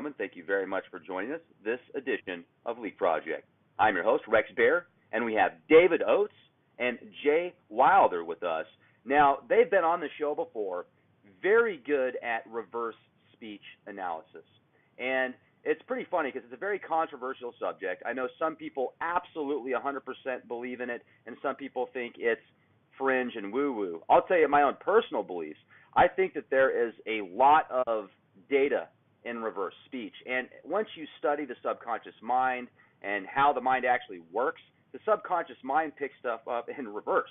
gentlemen, thank you very much for joining us this edition of Leak Project. I'm your host, Rex Bear, and we have David Oates and Jay Wilder with us. Now, they've been on the show before, very good at reverse speech analysis. And it's pretty funny because it's a very controversial subject. I know some people absolutely 100% believe in it, and some people think it's fringe and woo-woo. I'll tell you my own personal beliefs. I think that there is a lot of data in reverse speech. And once you study the subconscious mind and how the mind actually works, the subconscious mind picks stuff up in reverse.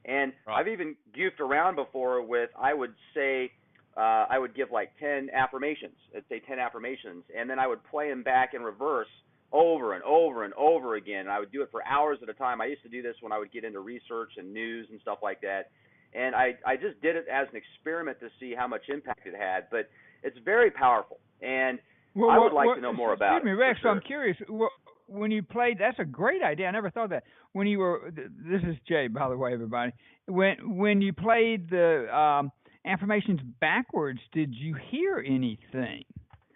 And right. I've even goofed around before with, I would say, I would give like 10 affirmations. I'd say 10 affirmations, and then I would play them back in reverse over and over and over again. And I would do it for hours at a time. I used to do this when I would get into research and news and stuff like that. And I just did it as an experiment to see how much impact it had. But it's very powerful, and I would like to know more about it. Excuse me, Rex, sure. I'm curious. When you played, that's a great idea. I never thought of that. When you were, this is Jay, by the way, everybody. When you played the affirmations backwards, did you hear anything?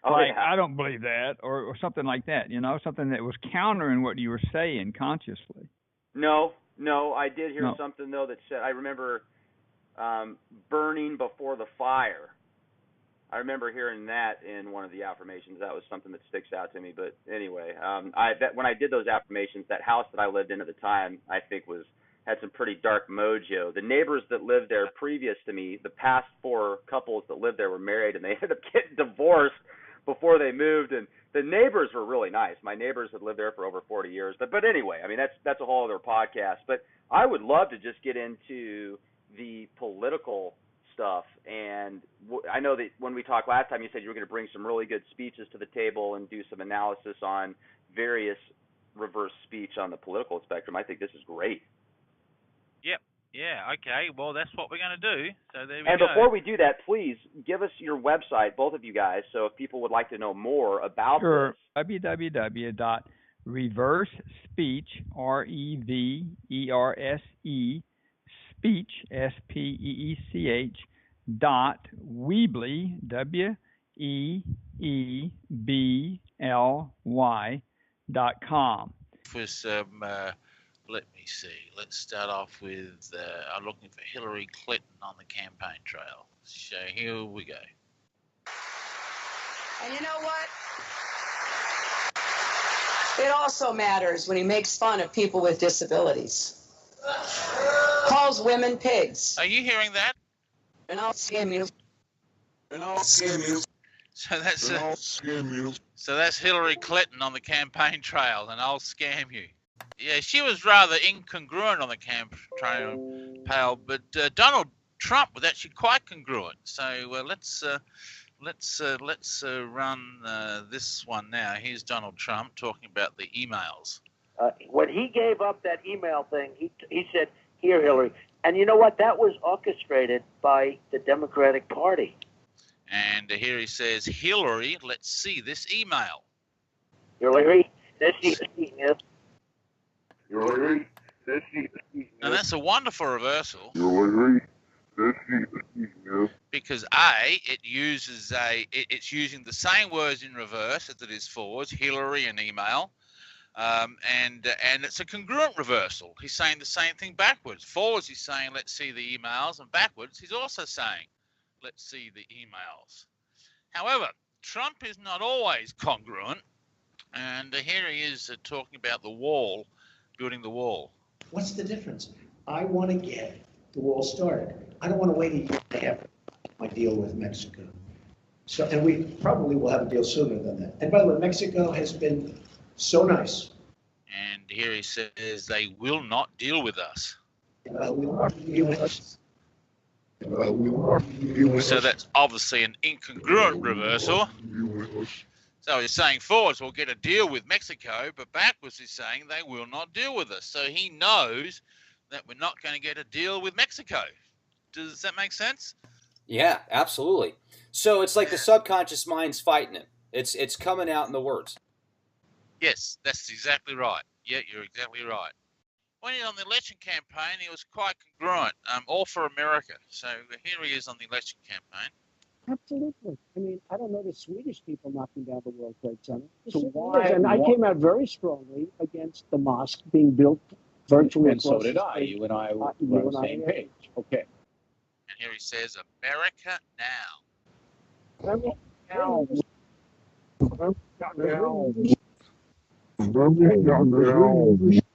Oh, like, yeah. I don't believe that, or something like that, you know, something that was countering what you were saying consciously. No, I did hear something, though, that said, I remember burning before the fire. I remember hearing that in one of the affirmations. That was something that sticks out to me. But anyway, when I did those affirmations, that house that I lived in at the time, I think had some pretty dark mojo. The neighbors that lived there previous to me, the past 4 couples that lived there were married, and they ended up getting divorced before they moved. And the neighbors were really nice. My neighbors had lived there for over 40 years. But anyway, I mean, that's a whole other podcast. But I would love to just get into the political stuff. And I know that when we talked last time, you said you were going to bring some really good speeches to the table and do some analysis on various reverse speech on the political spectrum. I think this is great. Yep. Yeah. Okay. Well, that's what we're going to do. So there we go. And before we do that, please give us your website, both of you guys, so if people would like to know more about this. www.reversespeech, REVERSE, speech, SPEECH, .weebly, WEEBLY.com. For some, let me see. Let's start off with, I'm looking for Hillary Clinton on the campaign trail. So here we go. And you know what? It also matters when he makes fun of people with disabilities. Calls women pigs. Are you hearing that? And I'll scam you. So that's Hillary Clinton on the campaign trail, and I'll scam you. Yeah, she was rather incongruent on the campaign trail, but Donald Trump was actually quite congruent. So let's run this one now. Here's Donald Trump talking about the emails. When he gave up that email thing, he said, "Here, Hillary." And you know what? That was orchestrated by the Democratic Party. And here he says, "Hillary, let's see this email." Hillary, let's see this email. Hillary, let's see this email. And that's a wonderful reversal. Hillary, let's see this email. Because it's using the same words in reverse as it is forwards, Hillary and email. And it's a congruent reversal. He's saying the same thing backwards. Forwards, he's saying, let's see the emails. And backwards, he's also saying, let's see the emails. However, Trump is not always congruent. And here he is talking about the wall, building the wall. What's the difference? I want to get the wall started. I don't want to wait a year to have my deal with Mexico. So, and we probably will have a deal sooner than that. And by the way, Mexico has been so nice. And here he says they will not deal with us. So that's obviously an incongruent reversal. So he's saying forwards we'll get a deal with Mexico, but backwards he's saying they will not deal with us. So he knows that we're not going to get a deal with Mexico. Does that make sense? Yeah, absolutely. So it's like the subconscious mind's fighting it. It's coming out in the words. Yes, that's exactly right. Yeah, you're exactly right. When he was on the election campaign, he was quite congruent, all for America. So here he is on the election campaign. Absolutely. I mean, I don't know the Swedish people knocking down the World Trade Center. So why? And I came out very strongly against the mosque being built virtually. And so did I. You and I were on the same page. Okay. And here he says, America now. I mean,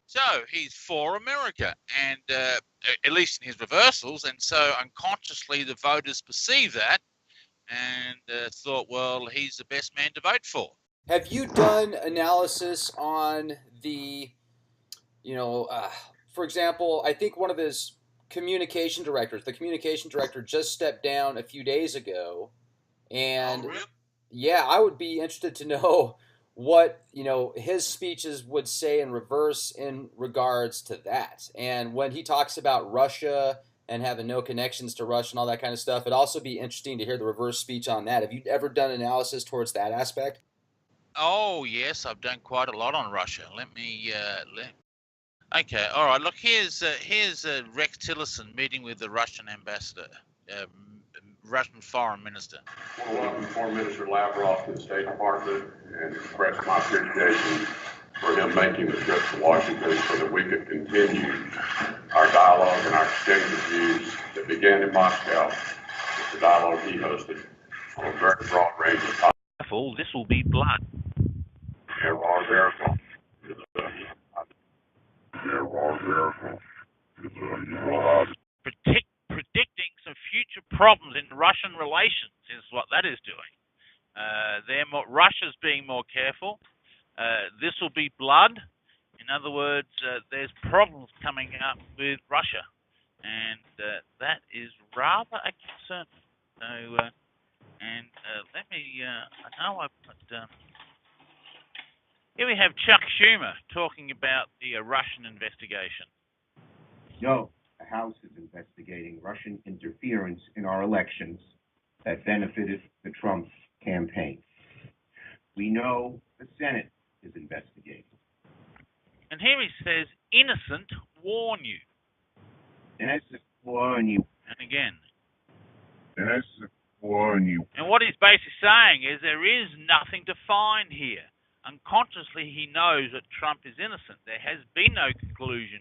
So he's for America, and at least in his reversals, and so unconsciously the voters perceive that and thought, well, he's the best man to vote for. Have you done analysis on the, for example, I think one of his communication directors, the communication director just stepped down a few days ago, and really? Yeah, I would be interested to know what, his speeches would say in reverse in regards to that. And when he talks about Russia and having no connections to Russia and all that kind of stuff, it'd also be interesting to hear the reverse speech on that. Have you ever done analysis towards that aspect? Oh, yes, I've done quite a lot on Russia. Okay, all right. Look, here's Rex Tillerson meeting with the Russian ambassador, Russian foreign minister. I want to welcome Foreign Minister Lavrov to the State Department and express my appreciation for him making the trip to Washington so that we could continue our dialogue and our exchange of views that began in Moscow with the dialogue he hosted on a very broad range of topics. Careful, this will be blood. Predicting some future problems in Russian relations is what that is doing. Russia's being more careful. This will be blood. In other words, there's problems coming up with Russia, and that is rather a concern. So, let me. I know I put. Here we have Chuck Schumer talking about the Russian investigation. No, the House is investigating Russian interference in our elections that benefited the Trump campaign. We know the Senate is investigating. And here he says, innocent, warn you. Innocent, warn you. And again. Innocent, warn you. And what he's basically saying is there is nothing to find here. Unconsciously, he knows that Trump is innocent. There has been no collusion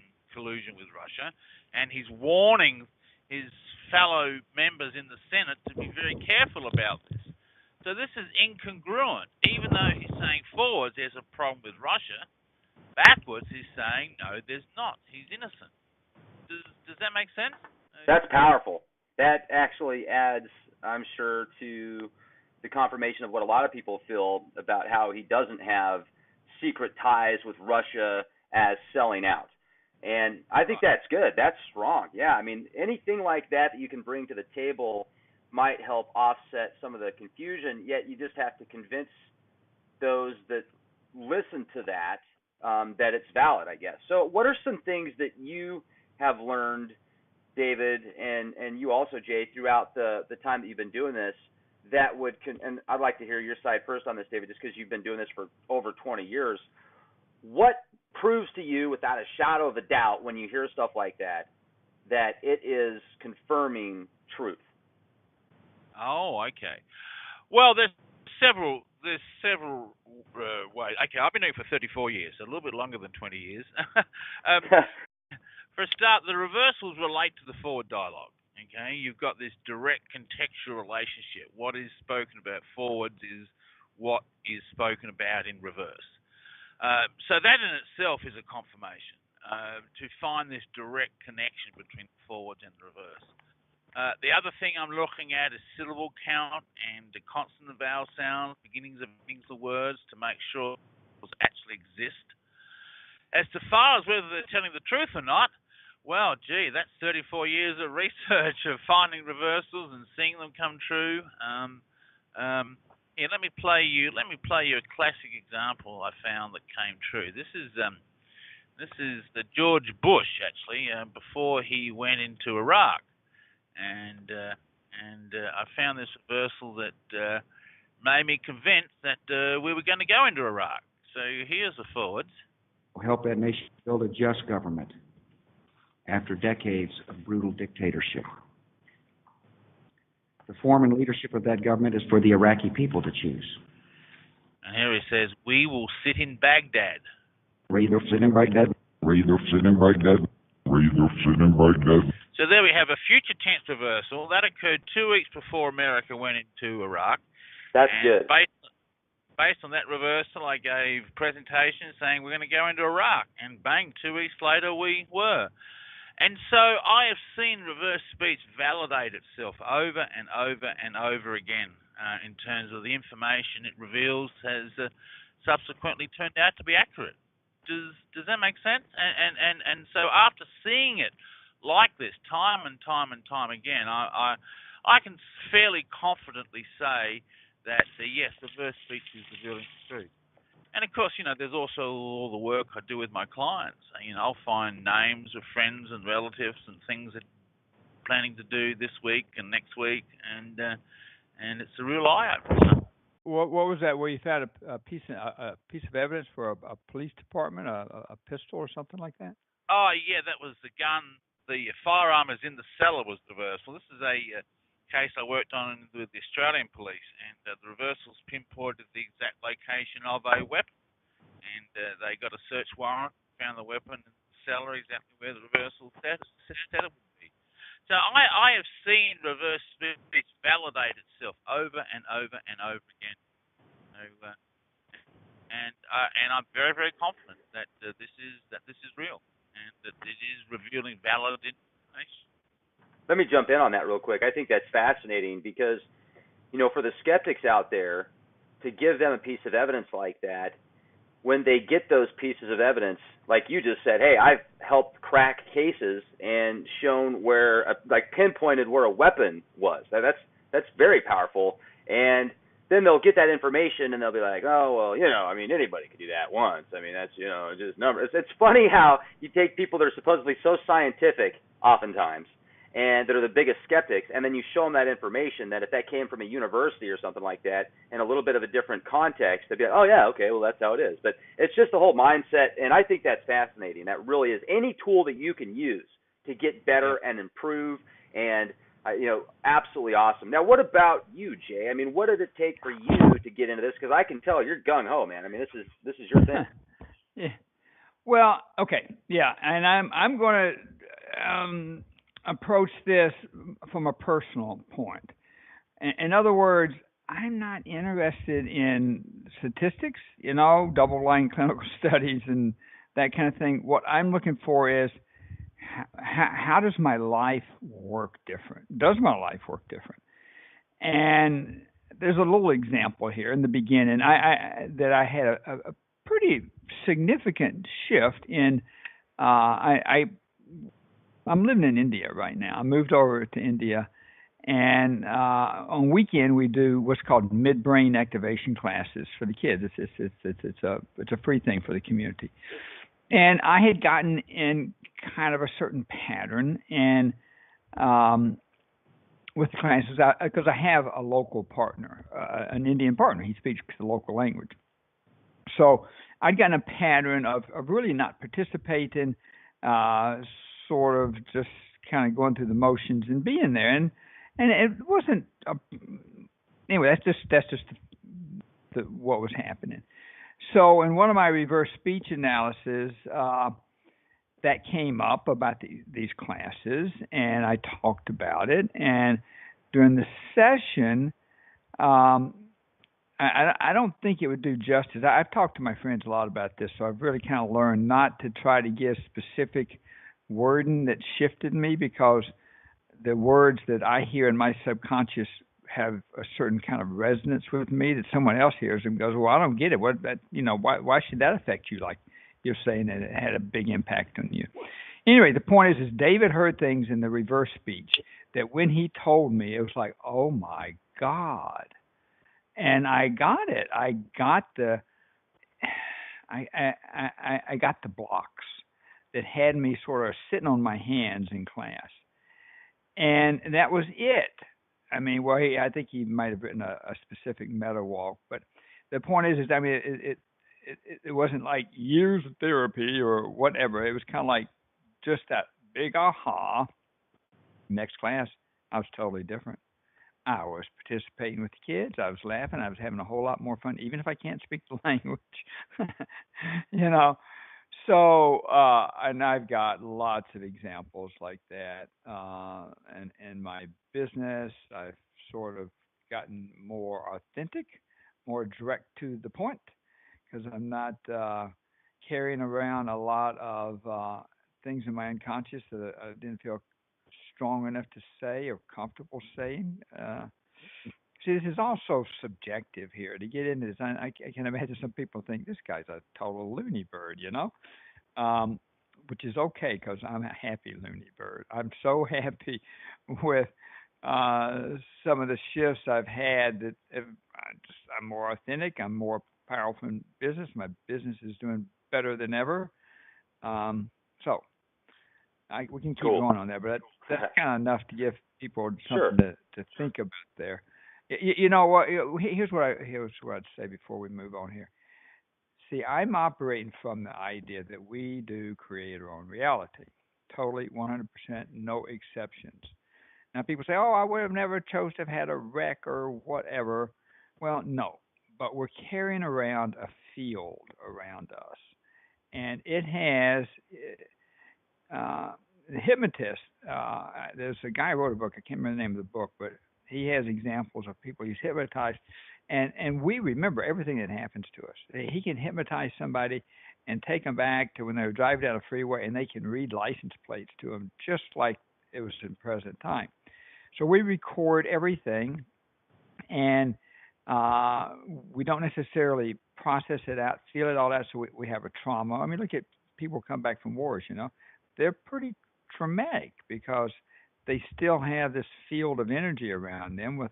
with Russia, and he's warning his fellow members in the Senate to be very careful about this. So this is incongruent. Even though he's saying forwards there's a problem with Russia, backwards he's saying no, there's not. He's innocent. Does that make sense? That's powerful. That actually adds, I'm sure, to the confirmation of what a lot of people feel about how he doesn't have secret ties with Russia as selling out. And I think that's good. That's strong. Yeah, I mean, anything like that you can bring to the table might help offset some of the confusion, yet you just have to convince those that listen to that that it's valid, I guess. So what are some things that you have learned, David, and you also, Jay, throughout the time that you've been doing this, that would, and I'd like to hear your side first on this, David, just because you've been doing this for over 20 years. What proves to you, without a shadow of a doubt, when you hear stuff like that it is confirming truth? Oh, okay. Well, there's several ways. Okay, I've been doing it for 34 years, so a little bit longer than 20 years. For a start, the reversals relate to the forward dialogue. Okay, you've got this direct contextual relationship. What is spoken about forwards is what is spoken about in reverse. So that in itself is a confirmation to find this direct connection between the forwards and the reverse. The other thing I'm looking at is syllable count and the consonant vowel sounds, beginnings of words, to make sure those actually exist. As to far as whether they're telling the truth or not, well, gee, that's 34 years of research of finding reversals and seeing them come true. Here, let me play you a classic example I found that came true. This is the George Bush, actually, before he went into Iraq, and I found this reversal that made me convinced that we were going to go into Iraq. So here's the forwards. Help that nation build a just government after decades of brutal dictatorship. The form and leadership of that government is for the Iraqi people to choose. And here he says, we will sit in Baghdad. Rather sit in Baghdad. Rather sit in Baghdad. Rather sit in Baghdad. So there we have a future tense reversal. That occurred 2 weeks before America went into Iraq. That's and good. Based on that reversal, I gave presentations saying we're going to go into Iraq. And bang, 2 weeks later we were. And so I have seen reverse speech validate itself over and over and over again in terms of the information it reveals has subsequently turned out to be accurate. Does that make sense? And so after seeing it like this time and time and time again, I can fairly confidently say that, yes, reverse speech is revealing the truth. And, of course, there's also all the work I do with my clients. I'll find names of friends and relatives and things that I'm planning to do this week and next week, and it's a real eye-opener. What was that where you found a piece of evidence for a police department, a pistol or something like that? Oh, yeah, that was the gun. The firearm is in the cellar was reversal. This is a case I worked on with the Australian police, and the reversals pinpointed the exact location of a weapon, and they got a search warrant, found the weapon in the cellar exactly where the reversal said it would be. So I have seen reverse speech validate itself over and over and over again, and I'm very, very confident that this is real and that it is revealing valid information. Let me jump in on that real quick. I think that's fascinating because, for the skeptics out there, to give them a piece of evidence like that, when they get those pieces of evidence, like you just said, hey, I've helped crack cases and shown where, pinpointed where a weapon was. That's very powerful. And then they'll get that information and they'll be like, oh, well, anybody could do that once. That's, just numbers. It's funny how you take people that are supposedly so scientific oftentimes, and that are the biggest skeptics, and then you show them that information that if that came from a university or something like that in a little bit of a different context, they'd be like, oh, yeah, okay, well, that's how it is. But it's just the whole mindset, and I think that's fascinating. That really is any tool that you can use to get better and improve, and, absolutely awesome. Now, what about you, Jay? What did it take for you to get into this? Because I can tell you're gung-ho, man. This is your thing. Yeah. Well, okay, yeah, and I'm going to approach this from a personal point. In other words, I'm not interested in statistics, double-blind clinical studies and that kind of thing. What I'm looking for is how does my life work different? Does my life work different? And there's a little example here in the beginning. That I had a pretty significant shift in. I'm living in India right now. I moved over to India, and on weekend we do what's called midbrain activation classes for the kids. It's a free thing for the community. And I had gotten in kind of a certain pattern, and with the classes, because I have a local partner, an Indian partner. He speaks the local language. So I'd gotten a pattern of really not participating, sort of just kind of going through the motions and being there, and it wasn't. Anyway, that's just what was happening. So in one of my reverse speech analysis, that came up about these classes, and I talked about it. And during the session, I don't think it would do justice. I've talked to my friends a lot about this, so I've really kind of learned not to try to give specific wording that shifted me, because the words that I hear in my subconscious have a certain kind of resonance with me that someone else hears and goes, well, I don't get it. Why should that affect you? Like you're saying that it had a big impact on you. Anyway, the point is David heard things in the reverse speech that when he told me, it was like, oh my God. And I got it. I got the blocks that had me sort of sitting on my hands in class. And that was it. I think he might have written a specific meta walk, but the point is it wasn't like years of therapy or whatever. It was kind of like just that big aha. Next class, I was totally different. I was participating with the kids. I was laughing. I was having a whole lot more fun, even if I can't speak the language. you know. So, and I've got lots of examples like that. And in my business, I've sort of gotten more authentic, more direct to the point, because I'm not carrying around a lot of things in my unconscious that I didn't feel strong enough to say or comfortable saying. See, this is also subjective here. To get into this, I can imagine some people think this guy's a total loony bird, um, which is okay because I'm a happy loony bird. I'm so happy with some of the shifts I've had that I'm more authentic. I'm more powerful in business. My business is doing better than ever. So we can keep Cool. going on there, but that's kind of enough to give people Sure. something to think about there. You know what? Here's what I'd say before we move on here. See, I'm operating from the idea that we do create our own reality, totally 100%, no exceptions. Now, people say, "Oh, I would have never chose to have had a wreck or whatever." Well, no, but we're carrying around a field around us, and it has the hypnotist. There's a guy who wrote a book. I can't remember the name of the book, but he has examples of people he's hypnotized, and we remember everything that happens to us. He can hypnotize somebody and take them back to when they were driving down a freeway, and they can read license plates to them just like it was in present time. So we record everything, and we don't necessarily process it out, feel it all out, so we have a trauma. I mean, look at people come back from wars, they're pretty traumatic because they still have this field of energy around them with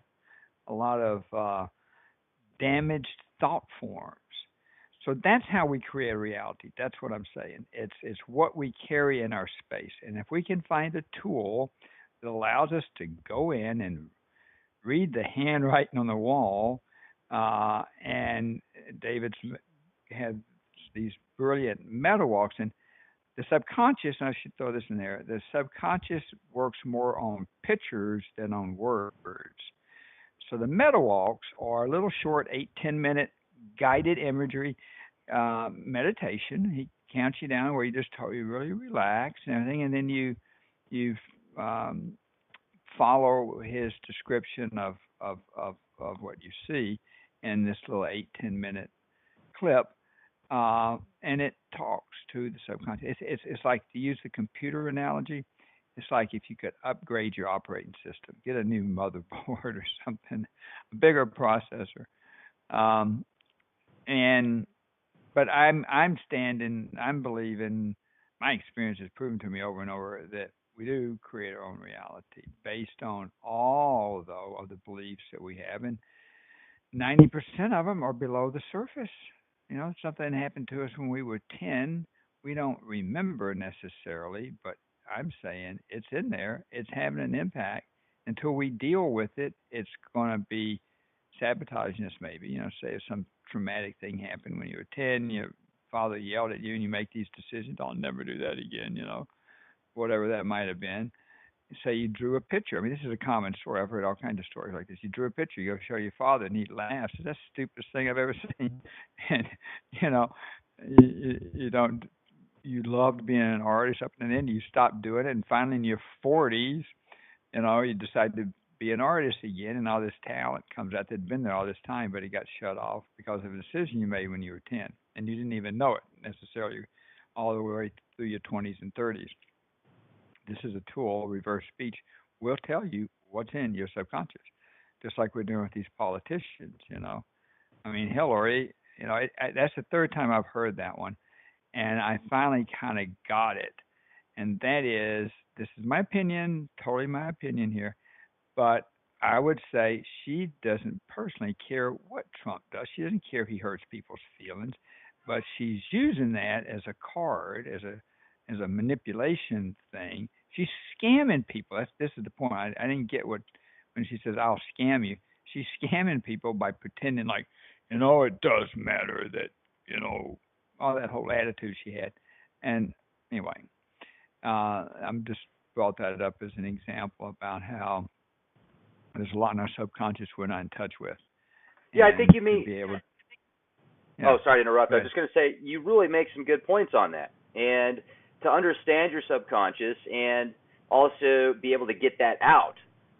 a lot of damaged thought forms. So that's how we create reality. That's what I'm saying. It's what we carry in our space. And if we can find a tool that allows us to go in and read the handwriting on the wall, and David's had these brilliant meta walks, and the subconscious, and I should throw this in there, the subconscious works more on pictures than on words. So the meta walks are little short 8-10 minute guided imagery meditation. He counts you down where you really relax and everything, and then you follow his description of what you see in this little 8-10 minute clip, and it talks to the subconscious. It's like, to use the computer analogy, it's like if you could upgrade your operating system, get a new motherboard or something, a bigger processor. But I'm believing, my experience has proven to me over and over that we do create our own reality based on all, though, of the beliefs that we have, and 90% of them are below the surface. Something happened to us when we were 10. We don't remember necessarily, but I'm saying it's in there. It's having an impact. Until we deal with it, it's going to be sabotaging us maybe. Say if some traumatic thing happened when you were 10, your father yelled at you and you make these decisions, I'll never do that again, whatever that might have been. Say you drew a picture. I mean, this is a common story. I've heard all kinds of stories like this. You drew a picture. You go show your father, and he laughs. That's the stupidest thing I've ever seen. And you don't. You loved being an artist up and then you stopped doing it, and finally in your 40s, you decide to be an artist again, and all this talent comes out that'd been there all this time, but it got shut off because of a decision you made when you were 10, and you didn't even know it necessarily all the way through your 20s and 30s. This is a tool, reverse speech, will tell you what's in your subconscious, just like we're doing with these politicians, I mean, Hillary, that's the third time I've heard that one, and I finally kind of got it. And that is, this is my opinion, totally my opinion here, but I would say she doesn't personally care what Trump does. She doesn't care if he hurts people's feelings, but she's using that as a card, as a manipulation thing. She's scamming people. This is the point. I didn't get when she says I'll scam you. She's scamming people by pretending like, it does matter that, all that whole attitude she had. And anyway, I'm just brought that up as an example about how there's a lot in our subconscious we're not in touch with. Yeah, I think you to mean. be able, Oh, sorry to interrupt. Go I was just going to say you really make some good points on that, and to understand your subconscious and also be able to get that out,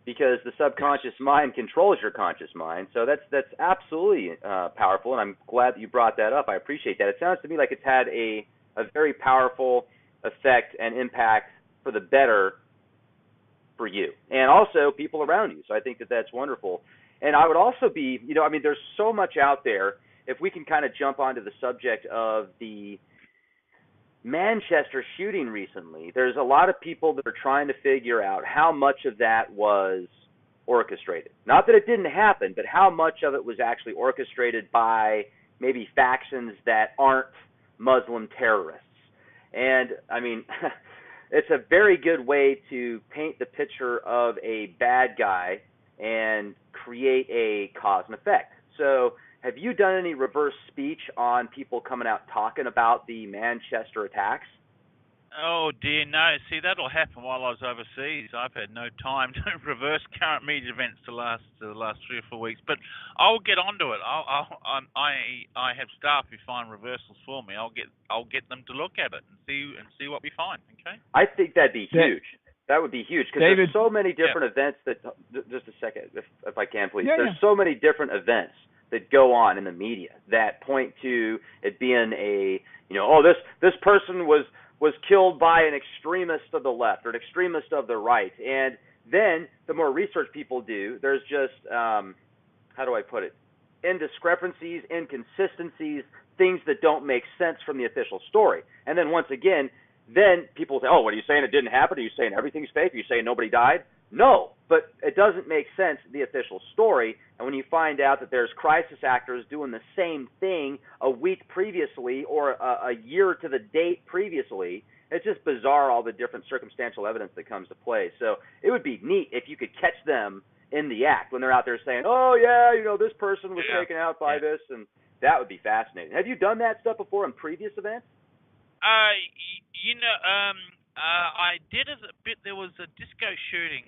because the subconscious mind controls your conscious mind. So that's absolutely powerful, and I'm glad that you brought that up. I appreciate that. It sounds to me like it's had a very powerful effect and impact for the better for you and also people around you. So I think that that's wonderful. And I would also be, I mean, there's so much out there. If we can kind of jump onto the subject of the Manchester shooting recently, there's a lot of people that are trying to figure out how much of that was orchestrated. Not that it didn't happen, but how much of it was actually orchestrated by maybe factions that aren't Muslim terrorists. And, I mean, it's a very good way to paint the picture of a bad guy and create a cause and effect. So have you done any reverse speech on people coming out talking about the Manchester attacks? Oh dear, no. See, that'll happen while I was overseas. I've had no time to reverse current media events the last 3 or 4 weeks. But I'll get onto it. I have staff who find reversals for me. I'll get them to look at it and see what we find. Okay. I think that'd be huge. That would be huge, because there's so many different events that. Just a second, if I can, please. There's so many different events that go on in the media that point to it being a, this person was killed by an extremist of the left or an extremist of the right. And then the more research people do, there's just, how do I put it, indiscrepancies, inconsistencies, things that don't make sense from the official story. And then once again, then people say, oh, what are you saying? It didn't happen? Are you saying everything's fake? Are you saying nobody died? No, but it doesn't make sense, the official story. And when you find out that there's crisis actors doing the same thing a week previously or a year to the date previously, it's just bizarre, all the different circumstantial evidence that comes to play. So it would be neat if you could catch them in the act when they're out there saying, oh, yeah, this person was taken out by this, and that would be fascinating. Have you done that stuff before in previous events? I did a bit. There was a disco shooting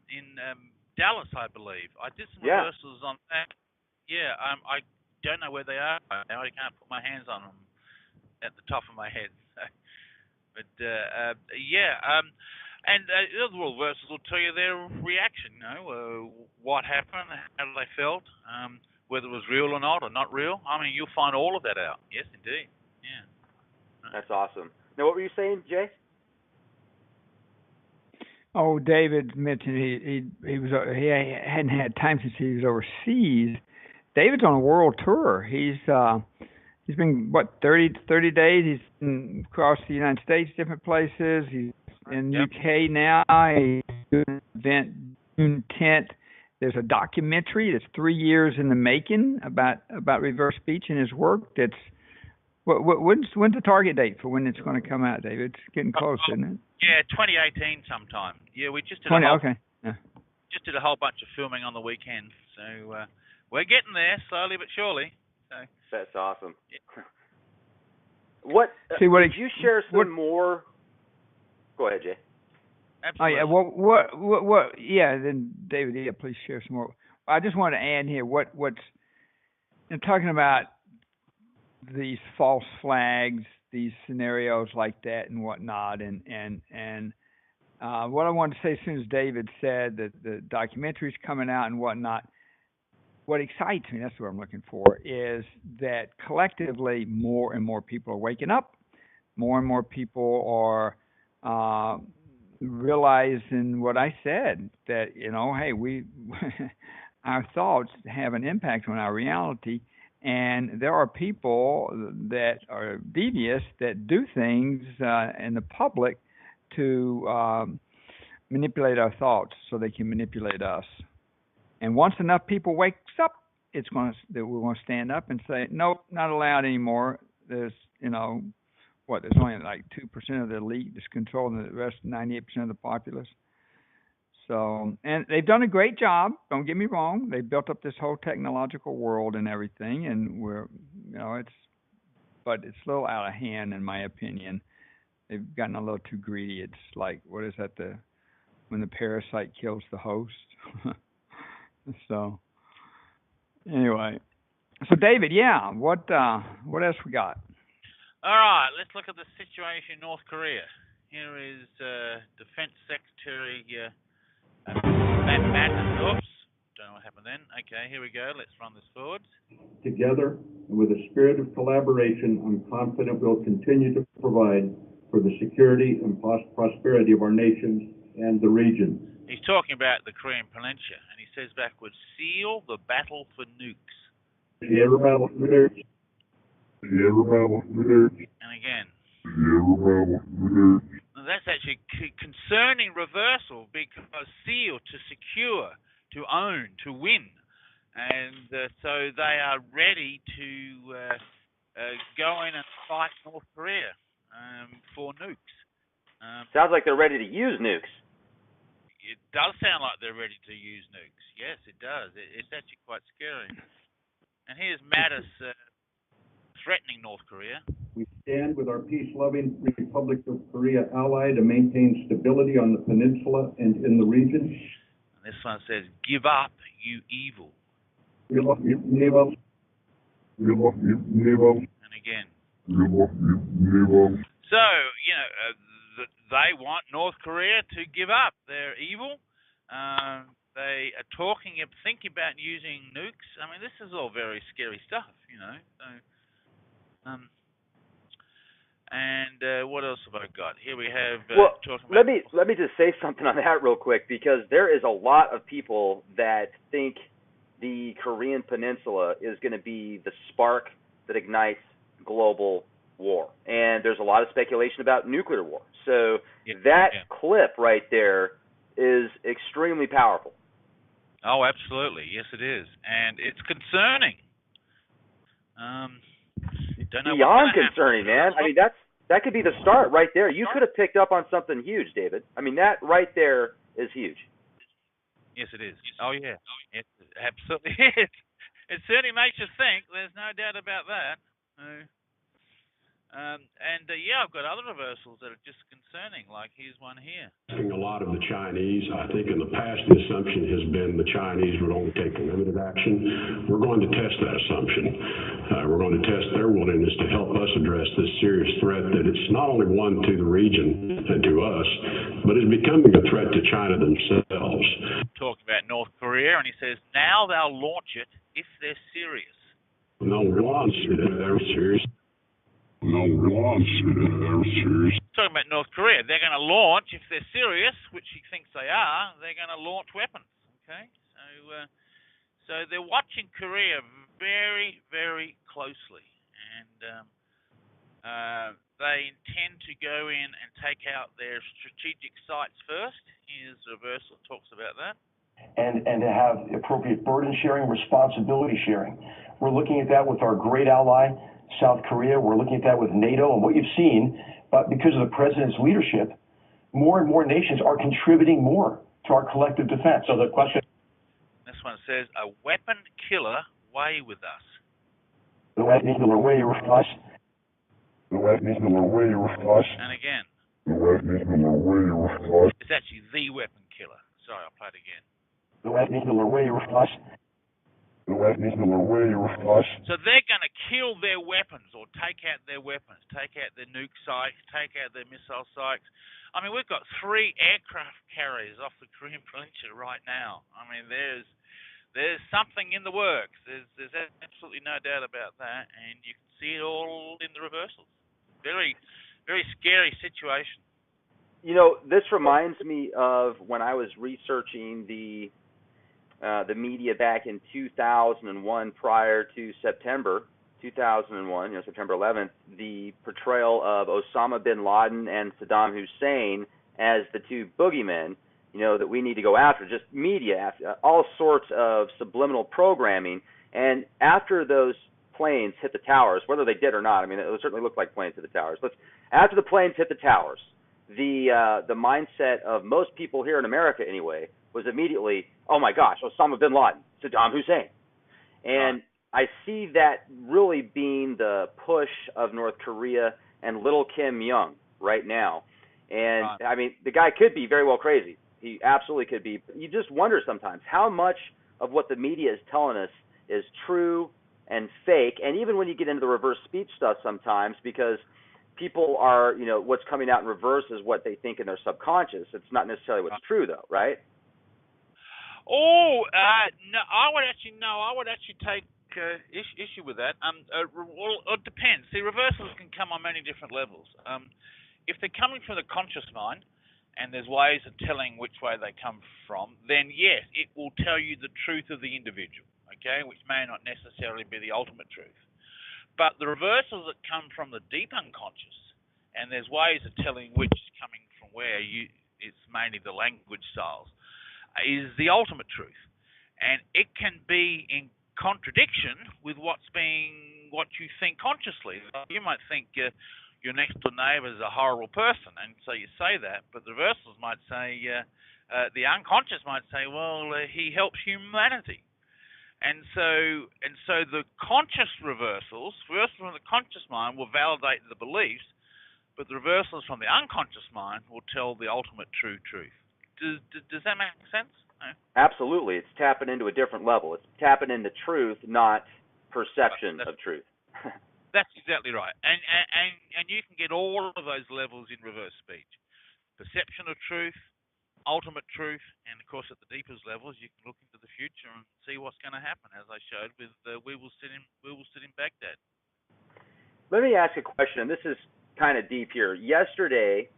in Dallas, I believe. I did some rehearsals on that. Yeah, I don't know where they are now. I can't put my hands on them at the top of my head. But and the other rehearsals will tell you their reaction. What happened, how they felt, whether it was real or not real. I mean, you'll find all of that out. Yes, indeed. Yeah. That's awesome. Now, what were you saying, Jay? Oh, David mentioned he hadn't had time since he was overseas. David's on a world tour. He's been 30 days. He's been across the United States, different places. He's in UK now. He's doing an event June 10th. There's a documentary that's 3 years in the making about reverse speech and his work. That's when's the target date for when it's going to come out, David? It's getting close, isn't it? Yeah, 2018 sometime. Yeah, we just did just did a whole bunch of filming on the weekend. So we're getting there slowly but surely. So that's awesome. Yeah. Did you share some more? Go ahead, Jay. Absolutely. Oh yeah. Yeah. Then David, please share some more. I just want to add here what's talking about these false flags, these scenarios like that and whatnot, and what I wanted to say as soon as David said that the documentary's coming out and whatnot, what excites me, that's what I'm looking for, is that collectively more and more people are waking up, more and more people are realizing what I said, that, hey, our thoughts have an impact on our reality. And there are people that are devious that do things in the public to manipulate our thoughts so they can manipulate us. And once enough people wakes up, we're going to stand up and say, nope, not allowed anymore. There's, there's only like 2% of the elite that's controlling the rest, 98% of the populace. So, and they've done a great job. Don't get me wrong. They've built up this whole technological world and everything, and but it's a little out of hand in my opinion. They've gotten a little too greedy. It's like, what is that? When the parasite kills the host. So anyway, so David, yeah, what else we got? All right, let's look at the situation in North Korea. Here is Defense Secretary Matt. Oops, don't know what happened then. Okay, here we go. Let's run this forward. Together, and with a spirit of collaboration, I'm confident we'll continue to provide for the security and prosperity of our nations and the region. He's talking about the Korean Peninsula, and he says backwards, seal the battle for nukes. And again. That's actually a concerning reversal, because seal, to secure, to own, to win. And so they are ready to go in and fight North Korea for nukes. Sounds like they're ready to use nukes. It does sound like they're ready to use nukes. Yes, it does. It's actually quite scary. And here's Mattis threatening North Korea. We stand with our peace-loving Republic of Korea ally to maintain stability on the peninsula and in the region. And this one says, give up, you evil. And again. So, they want North Korea to give up. They're evil. They are thinking about using nukes. I mean, this is all very scary stuff, So, and what else have I got? Here we have. Let me just say something on that real quick, because there is a lot of people that think the Korean Peninsula is going to be the spark that ignites global war, and there's a lot of speculation about nuclear war. So clip right there is extremely powerful. Oh, absolutely, yes, it is, and it's concerning. Beyond concerning, man. I mean, that could be the start right there. You could have picked up on something huge, David. I mean, that right there is huge. Yes, it is. Oh, yeah. It absolutely is. It certainly makes you think. There's no doubt about that. I've got other reversals that are just concerning, like here's one here. A lot of the Chinese, I think in the past the assumption has been the Chinese would only take limited action. We're going to test that assumption. We're going to test their willingness to help us address this serious threat that it's not only one to the region and to us, but is becoming a threat to China themselves. Talking about North Korea, and he says now they'll launch it if they're serious. No, launch it if they're serious. Talking about North Korea, they're going to launch, if they're serious, which he thinks they are, they're going to launch weapons. Okay, so they're watching Korea very, very closely, and they intend to go in and take out their strategic sites first. Here's reversal talks about that. And to have appropriate burden sharing, responsibility sharing. We're looking at that with our great ally, South Korea. We're looking at that with NATO, and what you've seen, but because of the president's leadership, more and more nations are contributing more to our collective defense. So the question. This one says, a weapon killer way with us. The weapon killer way with us. The weapon killer way with us. And again. The weapon killer way with us. It's actually the weapon killer. Sorry, I'll play it again. The weapon killer way with us. The weapon killer way with us. So they're going to kill their weapons, or take out their weapons, take out their nuke sites, take out their missile sites. I mean, we've got 3 aircraft carriers off the Korean Peninsula right now. I mean, there's something in the works. There's absolutely no doubt about that, and you can see it all in the reversals. Very, very scary situation. This reminds me of when I was researching the media back in 2001, prior to September 2001, September 11th, the portrayal of Osama bin Laden and Saddam Hussein as the two boogeymen, that we need to go after, just media, all sorts of subliminal programming. And after those planes hit the towers, whether they did or not, I mean, it certainly looked like planes hit the towers. But after the planes hit the towers, the mindset of most people here in America, anyway, was immediately, oh my gosh, Osama bin Laden, Saddam Hussein. And I see that really being the push of North Korea and little Kim Jong right now. And I mean, the guy could be very well crazy. He absolutely could be. But you just wonder sometimes, how much of what the media is telling us is true and fake, and even when you get into the reverse speech stuff sometimes, because people are, what's coming out in reverse is what they think in their subconscious. It's not necessarily what's true, though, right? Oh, no, I would actually take issue with that. Well, it depends. See, reversals can come on many different levels. If they're coming from the conscious mind, and there's ways of telling which way they come from, then yes, it will tell you the truth of the individual, okay, which may not necessarily be the ultimate truth. But the reversals that come from the deep unconscious, and there's ways of telling which is coming from where, it's mainly the language styles, is the ultimate truth. And it can be in contradiction with what you think consciously. You might think your next door neighbour is a horrible person, and so you say that, but the reversals might say, the unconscious might say, well, he helps humanity. And so the conscious reversals from the conscious mind will validate the beliefs, but the reversals from the unconscious mind will tell the ultimate true truth. Does that make sense? No? Absolutely. It's tapping into a different level. It's tapping into truth, not perception of truth. That's exactly right. And you can get all of those levels in reverse speech. Perception of truth, ultimate truth, and of course at the deepest levels you can look into the future and see what's going to happen, as I showed with we will sit in Baghdad. Let me ask a question, and this is kind of deep here. Yesterday,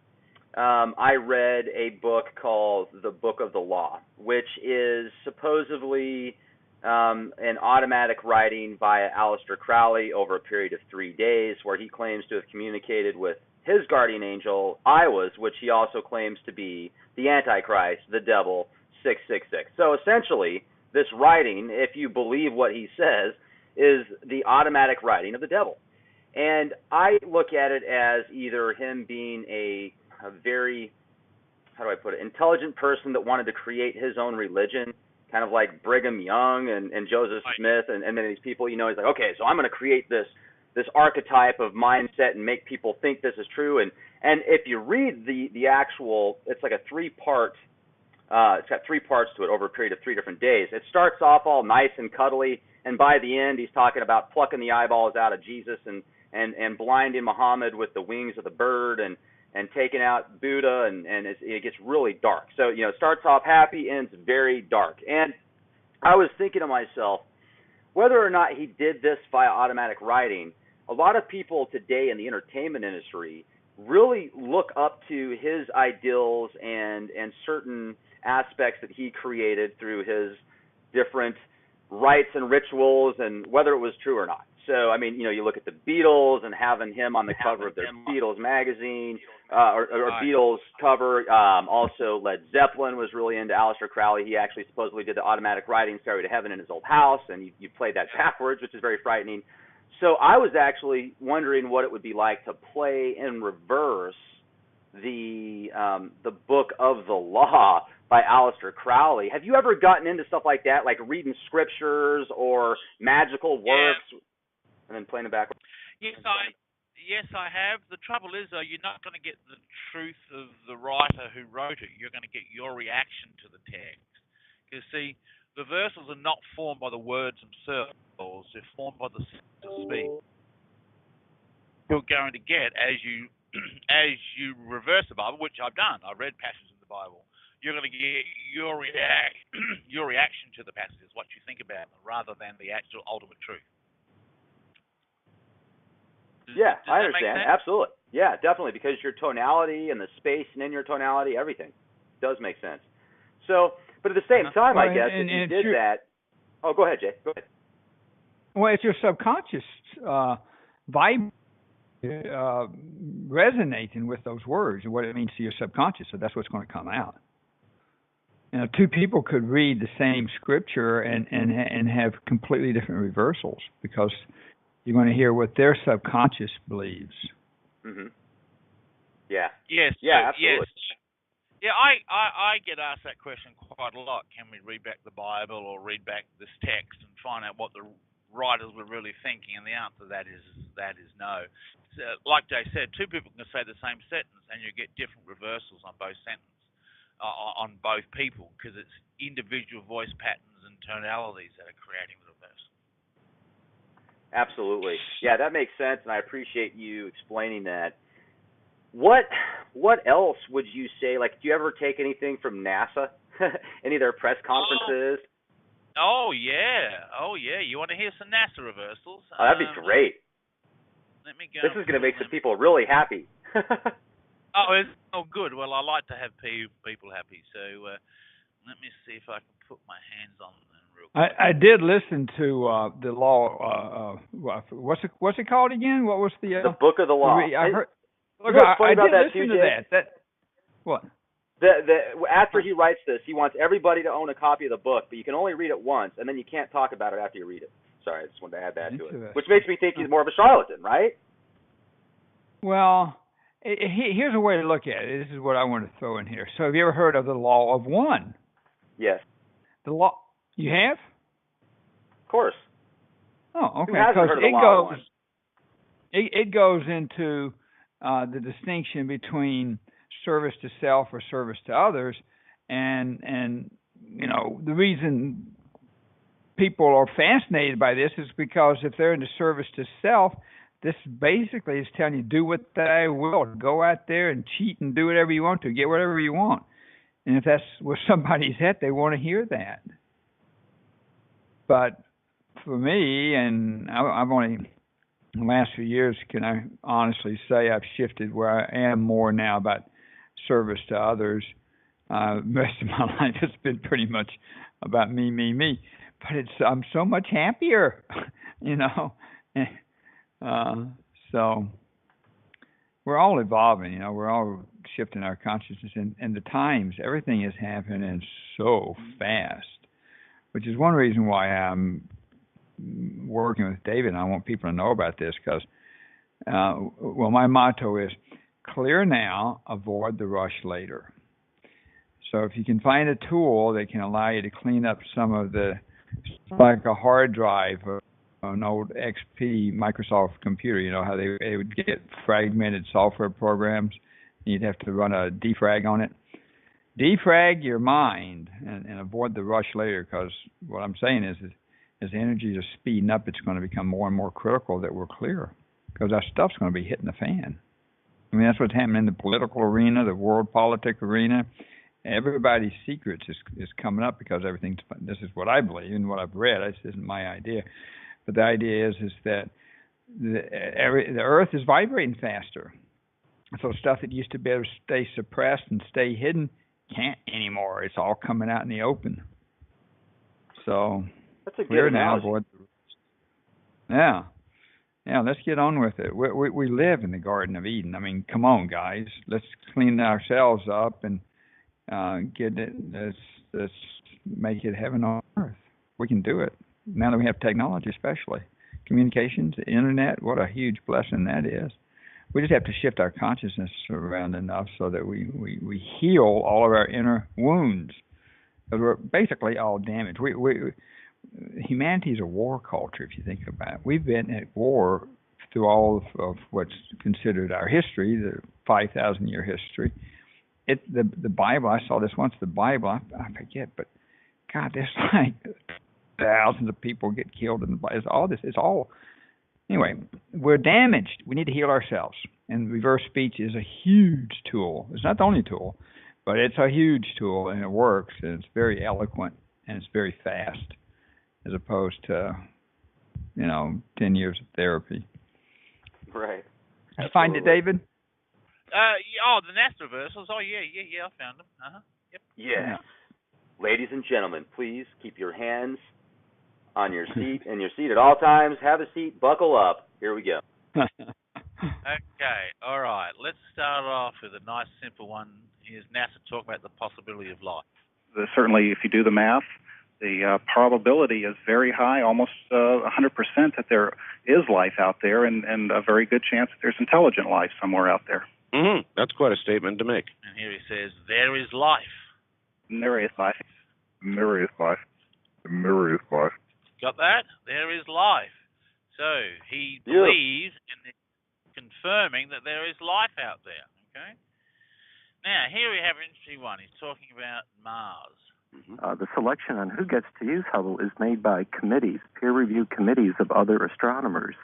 I read a book called The Book of the Law, which is supposedly an automatic writing by Aleister Crowley over a period of 3 days, where he claims to have communicated with his guardian angel, Iwas, which he also claims to be the Antichrist, the devil, 666. So essentially, this writing, if you believe what he says, is the automatic writing of the devil. And I look at it as either him being a very, how do I put it, intelligent person that wanted to create his own religion, kind of like Brigham Young and Joseph Smith and then these people, he's like, okay, so I'm going to create this archetype of mindset and make people think this is true. And if you read the actual, it's like a 3-part, it's got 3 parts to it over a period of 3 different days. It starts off all nice and cuddly, and by the end he's talking about plucking the eyeballs out of Jesus and blinding Muhammad with the wings of the bird and taking out Buddha, and it gets really dark. So, it starts off happy, ends very dark. And I was thinking to myself, whether or not he did this via automatic writing, a lot of people today in the entertainment industry really look up to his ideals and certain aspects that he created through his different rites and rituals, and whether it was true or not. So, I mean, you look at the Beatles and having him on the cover of their Beatles magazine, or Beatles cover. Also, Led Zeppelin was really into Aleister Crowley. He actually supposedly did the automatic writing Stairway to Heaven in his old house, and you played that backwards, which is very frightening. So I was actually wondering what it would be like to play in reverse the Book of the Law by Aleister Crowley. Have you ever gotten into stuff like that, like reading scriptures or magical works? Yeah. And then playing it backwards? Yes, I have. The trouble is, though, you're not going to get the truth of the writer who wrote it. You're going to get your reaction to the text. Because, see, the verses are not formed by the words themselves. They're formed by the sense of speech. You're going to get, as you reverse the Bible, which I've done. I've read passages in the Bible. You're going to get your reaction to the passages, what you think about them, rather than the actual ultimate truth. Yeah, I understand. Absolutely. Yeah, definitely, because your tonality and the space and in your tonality, everything does make sense. So, but at the same time, I guess, if you did that... Oh, go ahead, Jay. Go ahead. Well, it's your subconscious resonating with those words and what it means to your subconscious, so that's what's going to come out. 2 people could read the same scripture and have completely different reversals, because you're going to hear what their subconscious believes. Mm-hmm. Yeah. Yes. Yeah, absolutely. Yes. Yeah, I get asked that question quite a lot. Can we read back the Bible or read back this text and find out what the writers were really thinking? And the answer to that is no. So, like Jay said, 2 people can say the same sentence and you get different reversals on both sentences, on both people, because it's individual voice patterns and tonalities that are creating the reversal. Absolutely. Yeah, that makes sense, and I appreciate you explaining that. What else would you say? Like, do you ever take anything from NASA? Any of their press conferences? Oh yeah. You want to hear some NASA reversals? Oh, that'd be great. Let me go. This is going to make some people really happy. Good. Well, I like to have people happy, so let me see if I can put my hands on them real quick. I did listen to the law. What's it called again? What was the Book of the Law? I heard. Look, you know what's funny I about did that listen too, to Jay? that. What? After he writes this, he wants everybody to own a copy of the book, but you can only read it once, and then you can't talk about it after you read it. Sorry, I just wanted to add that to it. Which makes me think he's more of a charlatan, right? Well, here's a way to look at it. This is what I want to throw in here. So have you ever heard of the law of one? Yes. The law. You have? Of course. Oh, okay. Who hasn't heard of the law of one? It goes into the distinction between service to self or service to others, and you know, the reason people are fascinated by this is because if they're into service to self, this basically is telling you, do what I will, go out there and cheat and do whatever you want to, get whatever you want. And if that's where somebody's at, they want to hear that. But for me, and I've only, in the last few years, can I honestly say I've shifted where I am more now about service to others. The rest of my life has been pretty much about me. But I'm so much happier, you know. So we're all evolving, you know. We're all shifting our consciousness, and the times, everything is happening so fast, which is one reason why I'm working with David. And I want people to know about this because, well, my motto is clear now, avoid the rush later. So if you can find a tool that can allow you to clean up some of the, like a hard drive or an old XP Microsoft computer, you know, how they would get fragmented software programs, and you'd have to run a defrag on it. Defrag your mind and avoid the rush later, because what I'm saying is as the energies are speeding up, it's going to become more and more critical that we're clear, because our stuff's going to be hitting the fan. I mean, that's what's happening in the political arena, the world politic arena. Everybody's secrets is coming up because everything's. This is what I believe and what I've read. This isn't my idea, but the idea is that the Earth is vibrating faster. So stuff that used to be able to stay suppressed and stay hidden can't anymore. It's all coming out in the open. So that's a good analogy. Yeah, let's get on with it. We live in the Garden of Eden. I mean, come on, guys. Let's clean ourselves up and get it. Let's make it heaven on earth. We can do it now that we have technology, especially communications, the internet. What a huge blessing that is. We just have to shift our consciousness around enough so that we heal all of our inner wounds. Because we're basically all damaged. Humanity is a war culture, if you think about it. We've been at war through all of what's considered our history, the 5,000-year history. The Bible, I saw this once, the Bible, I forget, but God, there's like thousands of people get killed in the Bible. It's all, anyway, we're damaged. We need to heal ourselves. And reverse speech is a huge tool. It's not the only tool, but it's a huge tool, and it works, and it's very eloquent, and it's very fast, as opposed to, 10 years of therapy. Right. Did you find it, David? The NASA reversals. Oh, yeah, I found them. Yep. Yeah. Ladies and gentlemen, please keep your hands on your seat at all times. Have a seat, buckle up. Here we go. Okay, all right. Let's start off with a nice, simple one. Here's NASA talking about the possibility of life. Certainly, if you do the math, the probability is very high, almost 100% that there is life out there, and a very good chance that there's intelligent life somewhere out there. Mm-hmm. That's quite a statement to make. And here he says, there is life. And there is life. And there is life. And there is life. Got that? There is life. So he believes in confirming that there is life out there. Okay. Now here we have an interesting one. He's talking about Mars. The selection on who gets to use Hubble is made by committees, peer-reviewed committees of other astronomers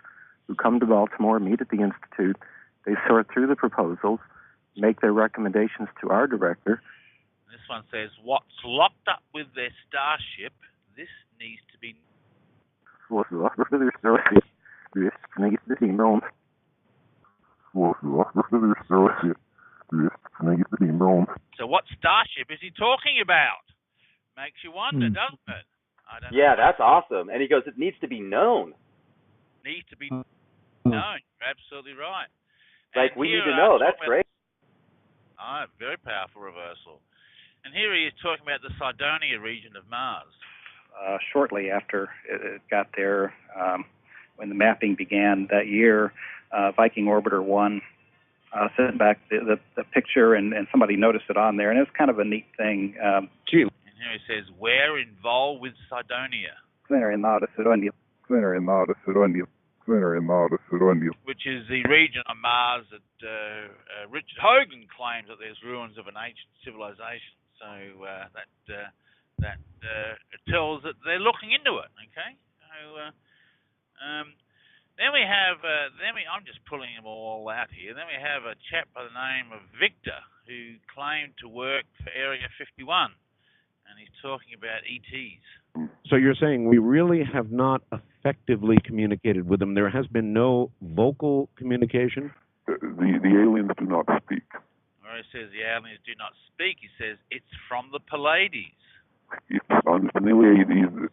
who come to Baltimore, meet at the Institute. They sort through the proposals, make their recommendations to our director. This one says, what's locked up with their starship, this needs to be... So what starship is he talking about? Makes you wonder, doesn't it? I don't know. That's awesome. And he goes, it needs to be known. Needs to be known. You're absolutely right. Like, we need to know. That's great. Very powerful reversal. And here he is talking about the Cydonia region of Mars. Shortly after it got there, when the mapping began that year, Viking Orbiter 1 sent back the picture, and somebody noticed it on there, and it's kind of a neat thing. And here he says, we're involved with Cydonia. Which is the region of Mars that Richard Hogan claims that there's ruins of an ancient civilization. So that tells that they're looking into it. Okay. So then we have I'm just pulling them all out here. Then we have a chap by the name of Victor who claimed to work for Area 51, and he's talking about ETs. So you're saying we really have not effectively communicated with them? There has been no vocal communication? The aliens do not speak. Where he says the aliens do not speak, he says it's from the Pleiades. On the Pleiades. And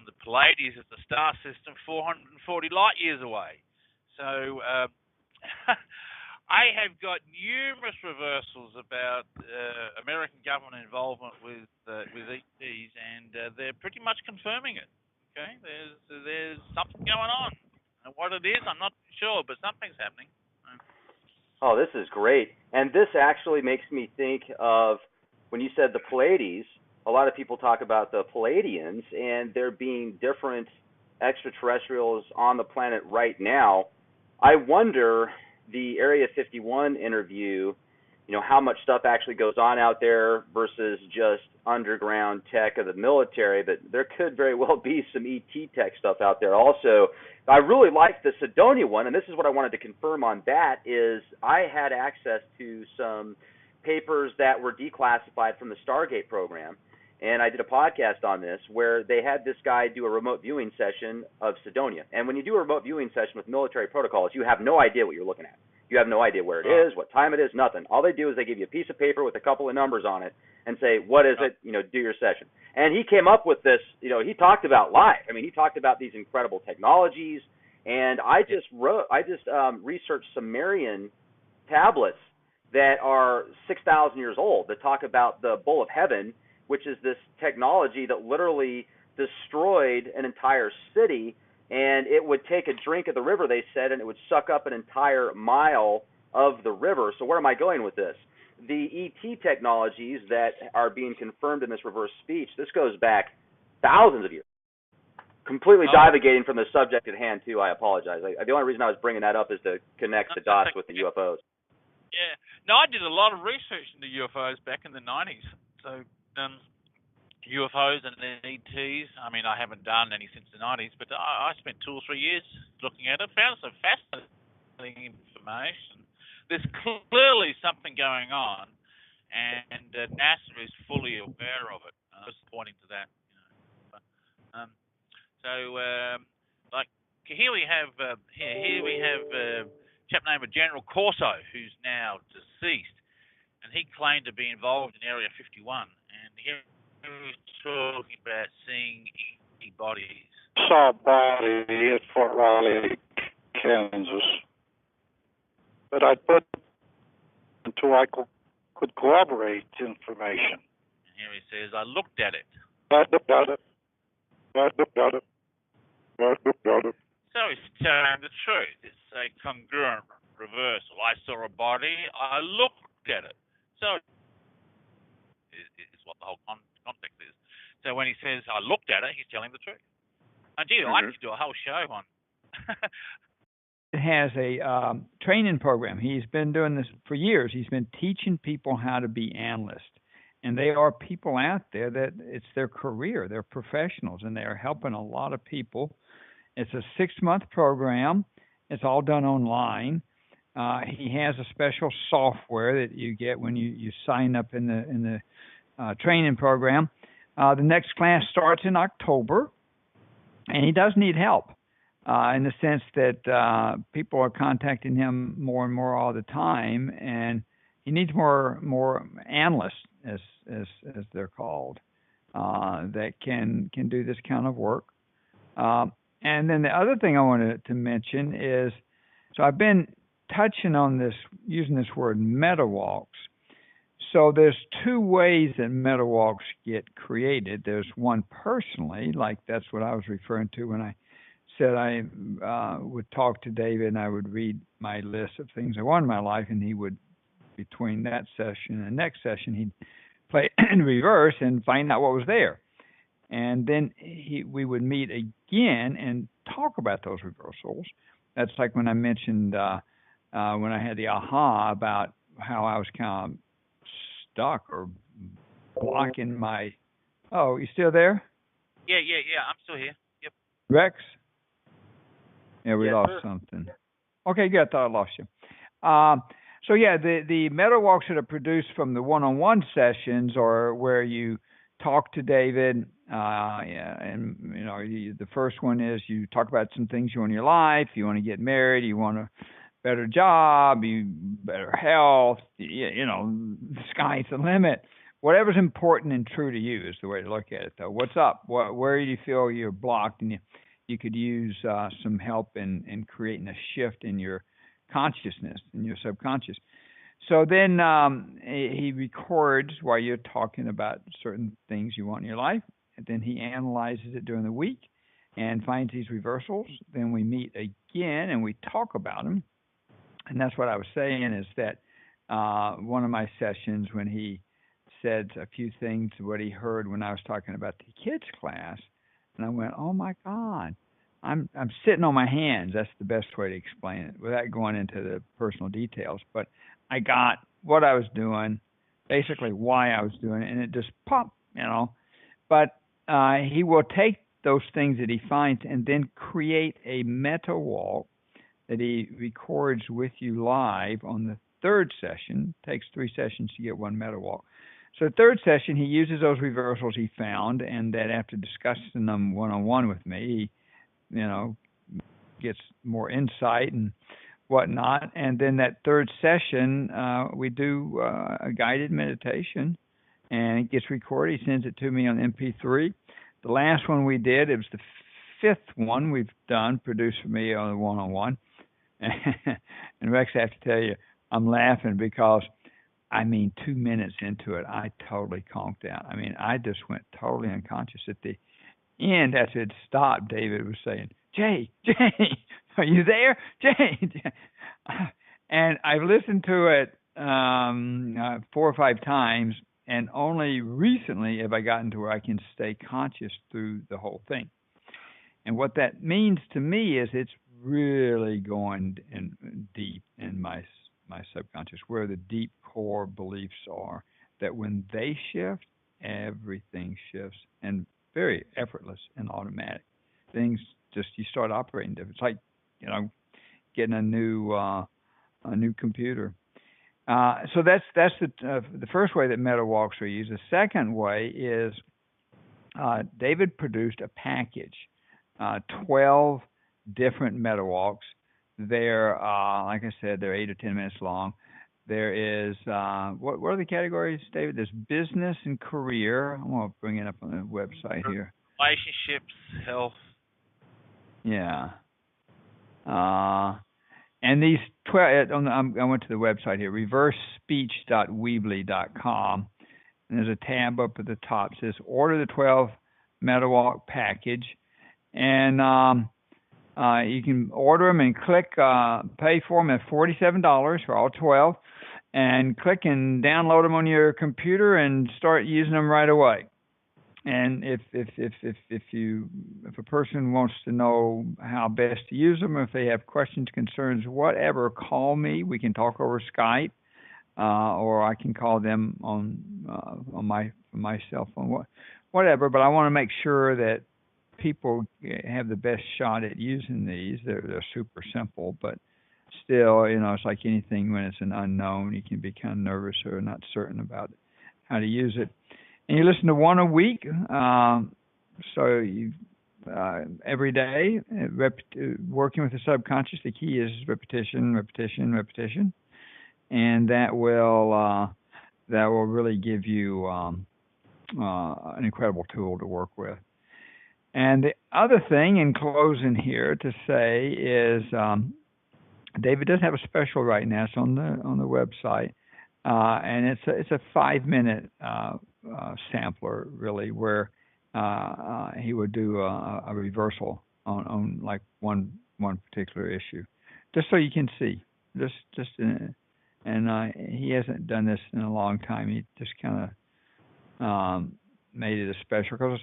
the Pleiades is the star system 440 light years away. So I have got numerous reversals about American government involvement with ETs, and they're pretty much confirming it. Okay, there's something going on, and what it is, I'm not sure, but something's happening. Oh, this is great, and this actually makes me think of when you said the Pleiades. A lot of people talk about the Pleiadians, and there being different extraterrestrials on the planet right now. I wonder, the Area 51 interview, how much stuff actually goes on out there versus just underground tech of the military, but there could very well be some ET tech stuff out there also. I really like the Cydonia one, and this is what I wanted to confirm on that, is I had access to some papers that were declassified from the Stargate program, and I did a podcast on this where they had this guy do a remote viewing session of Cydonia. And when you do a remote viewing session with military protocols, you have no idea what you're looking at. You have no idea where it is, what time it is, nothing. All they do is they give you a piece of paper with a couple of numbers on it and say, what is it, do your session. And he came up with this, he talked about life. I mean, he talked about these incredible technologies. And I just researched Sumerian tablets that are 6,000 years old that talk about the Bowl of Heaven, which is this technology that literally destroyed an entire city, and it would take a drink of the river, they said, and it would suck up an entire mile of the river. So where am I going with this? The ET technologies that are being confirmed in this reverse speech, this goes back thousands of years. Completely divagating from the subject at hand, too. I apologize. The only reason I was bringing that up is to connect the dots with the UFOs. Yeah. No, I did a lot of research into UFOs back in the 90s. So UFOs and ETs, I mean, I haven't done any since the 90s, but I spent 2 or 3 years looking at it. Found some fascinating information. There's clearly something going on, and NASA is fully aware of it. I was pointing to that. Like here we have a chap named General Corso, who's now deceased, and he claimed to be involved in Area 51, and here he was talking about seeing ET bodies. Saw a body at Fort Riley, Kansas, that I put until I could corroborate information. And here he says, I looked at it. So he's telling the truth. It's a congruent reversal. I saw a body, I looked at it. So it's what the whole context is. So when he says, I looked at it, he's telling the truth. And gee, I'd like to do a whole show on has a training program. He's been doing this for years. He's been teaching people how to be analysts. And they are people out there that it's their career. They're professionals, and they are helping a lot of people. It's a 6-month program. It's all done online. He has a special software that you get when you sign up in the training program. The next class starts in October, and he does need help in the sense that people are contacting him more and more all the time, and he needs more analysts, as they're called, that can do this kind of work. And then the other thing I wanted to mention is, so I've been touching on this, using this word MetaWalks. So there's 2 ways that MetaWalks get created. There's one personally, like that's what I was referring to when I said I would talk to David and I would read my list of things I want in my life, and he would, between that session and the next session, he'd play in reverse and find out what was there. And then we would meet again and talk about those reversals. That's like when I mentioned when I had the aha about how I was kind of stuck or blocking my... Oh, you still there? Yeah, I'm still here. Yep. Rex? Yeah, we lost sir. something. Okay, good. I thought I lost you. So yeah, the MetaWalks that are produced from the one-on-one sessions, or where you talk to David, and the first one is you talk about some things you want in your life. You want to get married. You want a better job. Better health. The sky's the limit. Whatever's important and true to you is the way to look at it, though. What's up? Where do you feel you're blocked, and you could use some help in creating a shift in your consciousness, in your subconscious. So then he records while you're talking about certain things you want in your life, and then he analyzes it during the week and finds these reversals. Then we meet again and we talk about them. And that's what I was saying, is that one of my sessions when he said a few things, what he heard when I was talking about the kids class, and I went, oh my God, I'm sitting on my hands. That's the best way to explain it without going into the personal details. But I got what I was doing, basically why I was doing it, and it just popped, But he will take those things that he finds and then create a meta walk that he records with you live on the 3rd session. It takes 3 sessions to get one meta walk. So the 3rd session, he uses those reversals he found, and that after discussing them one-on-one with me, he gets more insight and whatnot. And then that 3rd session, we do a guided meditation, and it gets recorded. He sends it to me on MP3. The last one we did, it was the 5th one we've done, produced for me on the one-on-one. And Rex, I have to tell you, I'm laughing because, 2 minutes into it, I totally conked out. I just went totally unconscious. At the end, after it stopped, David was saying, Jay, are you there? Jay. And I've listened to it 4 or 5 times, and only recently have I gotten to where I can stay conscious through the whole thing. And what that means to me is it's really going in deep in my subconscious, where the deep core beliefs are, that when they shift, everything shifts, and very effortless and automatic. Things just, you start operating different. It's like, getting a new computer. So that's the first way that meta walks are used. The second way is David produced a package, 12 different meta walks. They're like I said, they're 8 or 10 minutes long. There is what are the categories, David? There's business and career. I'm going to bring it up on the website here. Relationships, health. Yeah. And these 12, I went to the website here, reversespeech.weebly.com, and there's a tab up at the top that says order the 12 MetaWalk package, and you can order them and click pay for them at $47 for all 12, and click and download them on your computer and start using them right away. And if a person wants to know how best to use them, if they have questions, concerns, whatever, call me. We can talk over Skype, or I can call them on my cell phone, whatever. But I want to make sure that people have the best shot at using these. They're super simple, but still, it's like anything when it's an unknown. You can be kind of nervous or not certain about how to use it. And you listen to one a week, so you every day, working with the subconscious. The key is repetition, repetition, repetition, and that will really give you an incredible tool to work with. And the other thing in closing here to say is, David does have a special right now. It's on the website, and it's a 5-minute sampler really, where he would do a reversal on like one particular issue, just so you can see. And he hasn't done this in a long time. He just kind of made it a special because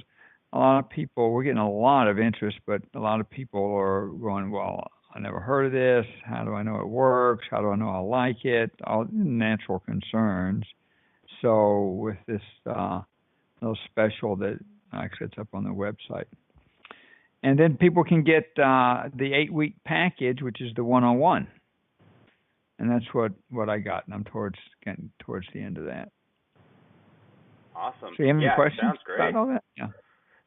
a lot of people, we're getting a lot of interest, but a lot of people are going, well, I never heard of this. How do I know it works? How do I know I like it? All natural concerns. So with this little special that actually it's up on the website. And then people can get the 8-week package, which is the 101. And that's what I got, and I'm getting towards the end of that. Awesome. So you have any questions sounds great. about all that? Yeah.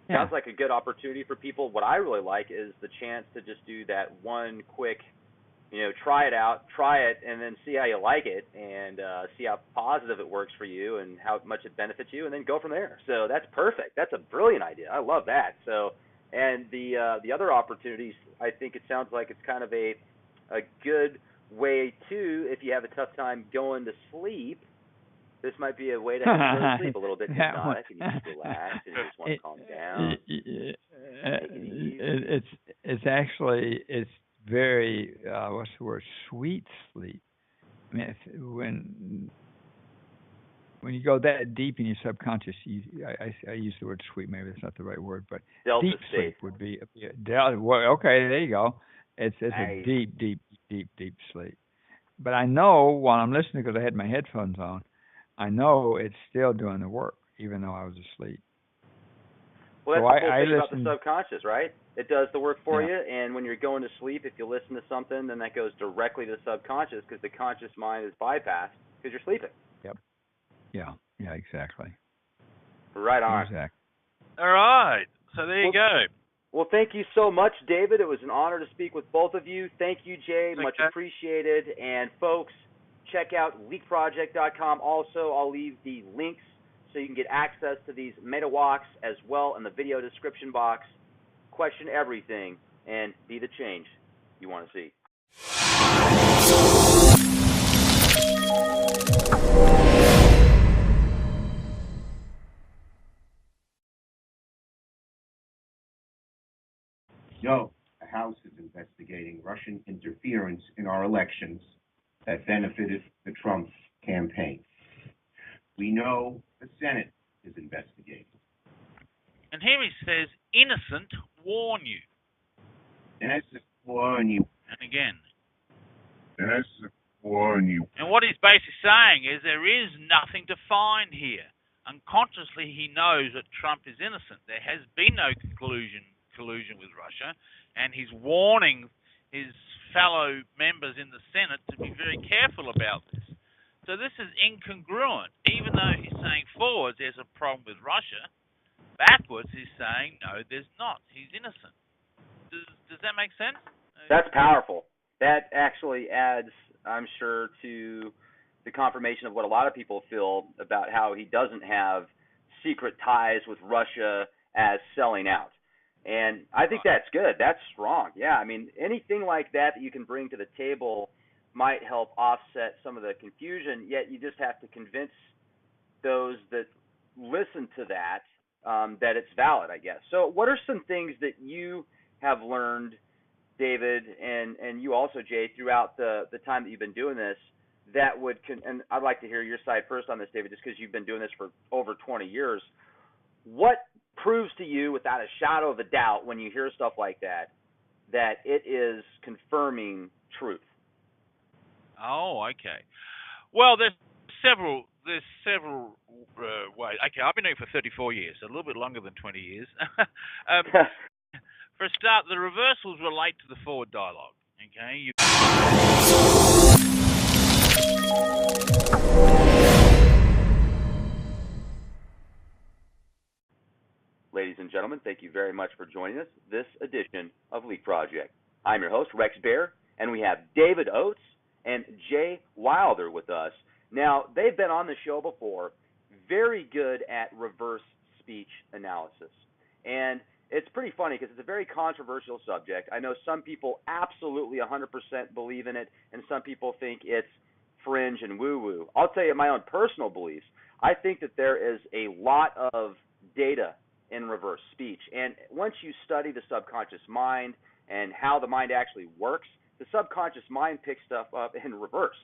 Sounds like a good opportunity for people. What I really like is the chance to just do that one quick, try it, and then see how you like it, and see how positive it works for you and how much it benefits you, and then go from there. So that's perfect. That's a brilliant idea. I love that. So, and the other opportunities, I think it sounds like it's kind of a good way too, if you have a tough time going to sleep. This might be a way to go to sleep a little bit hypnotic, and you just relax and you just want to calm down. It's very what's the word? Sweet sleep. I mean, when you go that deep in your subconscious, I use the word sweet. Maybe that's not the right word, but Delta deep state sleep would be okay. There you go. It's a deep sleep. But I know while I'm listening, because I had my headphones on, I know it's still doing the work, even though I was asleep. Well, that's the cool thing about the subconscious, right? It does the work for you, and when you're going to sleep, if you listen to something, then that goes directly to the subconscious, because the conscious mind is bypassed because you're sleeping. Yep. Yeah, exactly. Right on. Exactly. All right. So there you go. Well, thank you so much, David. It was an honor to speak with both of you. Thank you, Jay. Much appreciated. And, folks, check out leakproject.com. Also, I'll leave the links so you can get access to these meta walks as well in the video description box. Question everything and be the change you want to see. The House is investigating Russian interference in our elections that benefited the Trump campaign. We know the Senate is investigating. And here he says, innocent, warn you. Innocent, warn you. And again. Innocent, warn you. And what he's basically saying is there is nothing to find here. Unconsciously, he knows that Trump is innocent. There has been no collusion with Russia, and he's warning his fellow members in the Senate to be very careful about this. So this is incongruent. Even though he's saying forwards there's a problem with Russia, backwards he's saying no, there's not. He's innocent. Does that make sense? That's powerful. That actually adds, I'm sure, to the confirmation of what a lot of people feel about how he doesn't have secret ties with Russia as selling out. And I think that's good. That's strong. Yeah, I mean, anything like that you can bring to the table might help offset some of the confusion, yet you just have to convince those that listen to that that it's valid, I guess. So what are some things that you have learned, David, and you also, Jay, throughout the time that you've been doing this, that would and I'd like to hear your side first on this, David, just because you've been doing this for over 20 years. What proves to you without a shadow of a doubt when you hear stuff like that it is confirming truth? Oh, okay. Well, there's several ways. Okay, I've been doing it for 34 years, so a little bit longer than 20 years. For a start, the reversals relate to the forward dialogue. Okay. Ladies and gentlemen, thank you very much for joining us this edition of Leak Project. I'm your host, Rex Bear, and we have David Oates and Jay Wilder with us. Now, they've been on the show before, very good at reverse speech analysis. And it's pretty funny because it's a very controversial subject. I know some people absolutely 100% believe in it, and some people think it's fringe and woo-woo. I'll tell you my own personal beliefs. I think that there is a lot of data in reverse speech. And once you study the subconscious mind and how the mind actually works, the subconscious mind picks stuff up in reverse.